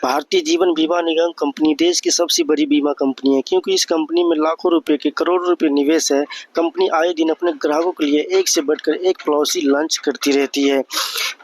भारतीय जीवन बीमा निगम कंपनी देश की सबसे बड़ी बीमा कंपनी है, क्योंकि इस कंपनी में लाखों रुपए के करोड़ों रुपए निवेश है। कंपनी आए दिन अपने ग्राहकों के लिए एक से बढ़कर एक पॉलिसी लॉन्च करती रहती है,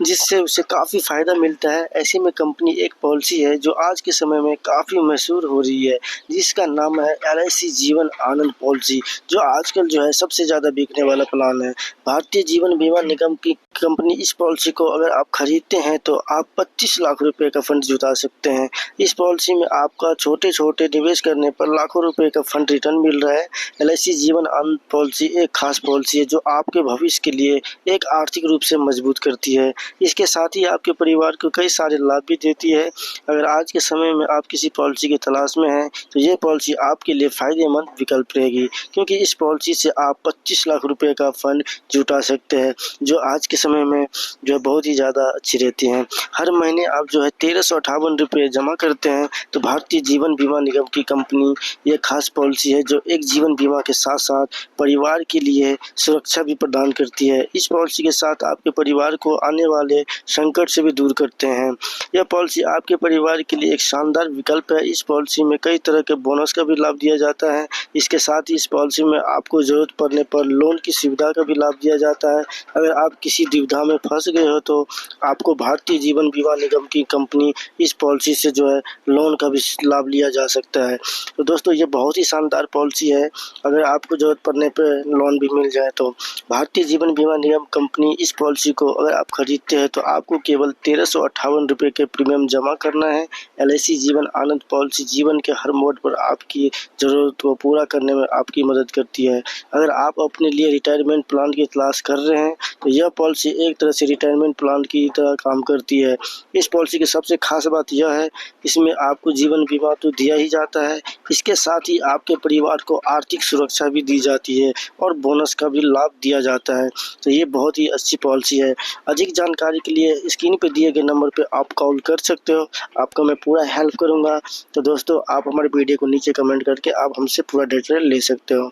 जिससे उसे काफ़ी फ़ायदा मिलता है। ऐसे में कंपनी एक पॉलिसी है जो आज के समय में काफ़ी मशहूर हो रही है, जिसका नाम है LIC जीवन आनंद पॉलिसी, जो आजकल जो है सबसे ज़्यादा बिकने वाला प्लान है। भारतीय जीवन बीमा निगम की कंपनी इस पॉलिसी को अगर आप खरीदते हैं तो आप 25 लाख रुपए का फंड जुटा सकते हैं। इस पॉलिसी में आपका छोटे-छोटे निवेश करने पर लाखों रुपए का फंड रिटर्न मिल रहा है। LIC जीवन आनंद पॉलिसी एक खास पॉलिसी है जो आपके भविष्य के लिए एक आर्थिक रूप से मजबूत करती है। इसके साथ ही आपके परिवार को कई सारे लाभ भी देती है। अगर आज के समय में आप किसी पॉलिसी की तलाश में हैं तो ये पॉलिसी आपके लिए फ़ायदेमंद विकल्प रहेगी, क्योंकि इस पॉलिसी से आप 25 लाख रुपए का फंड जुटा सकते हैं, जो आज के समय में जो है बहुत ही ज़्यादा अच्छी रहती हैं। हर महीने आप जो है 1358 रुपये जमा करते हैं तो भारतीय जीवन बीमा निगम की कंपनी ये खास पॉलिसी है जो एक जीवन बीमा के साथ साथ परिवार के लिए सुरक्षा भी प्रदान करती है। इस पॉलिसी के साथ आपके परिवार को आने वाले संकट से भी दूर करते हैं। यह पॉलिसी आपके परिवार के लिए एक शानदार विकल्प है। इस पॉलिसी में कई तरह के बोनस का भी लाभ दिया जाता है। इसके साथ ही इस पॉलिसी में आपको ज़रूरत पड़ने पर लोन की सुविधा का भी लाभ दिया जाता है। अगर आप किसी दुविधा में फंस गए हो तो आपको भारतीय जीवन बीमा निगम की कंपनी इस पॉलिसी से जो है लोन का भी लाभ लिया जा सकता है। तो दोस्तों ये बहुत ही शानदार पॉलिसी है। अगर आपको ज़रूरत पड़ने पर लोन भी मिल जाए तो भारतीय जीवन बीमा निगम कंपनी इस पॉलिसी को अगर आप खरीदते हैं तो आपको केवल 1358 रुपये के प्रीमियम जमा करना है। LIC जीवन आनंद पॉलिसी जीवन के हर मोड़ पर आपकी ज़रूरत को पूरा करने में आपकी मदद करती है। अगर आप अपने लिए रिटायरमेंट प्लान की तलाश कर रहे हैं तो यह पॉलिसी एक तरह से रिटायरमेंट प्लान की तरह काम करती है। इस पॉलिसी की सबसे खास बात यह है, इसमें आपको जीवन बीमा तो दिया ही जाता है, इसके साथ ही आपके परिवार को आर्थिक सुरक्षा भी दी जाती है और बोनस का भी लाभ दिया जाता है। तो ये बहुत ही अच्छी पॉलिसी है। अधिक जानकारी के लिए स्क्रीन पे दिए गए नंबर पे आप कॉल कर सकते हो, आपका मैं पूरा हेल्प करूँगा। तो दोस्तों आप हमारे वीडियो को नीचे कमेंट करके आप हमसे पूरा डिटेल ले सकते हो।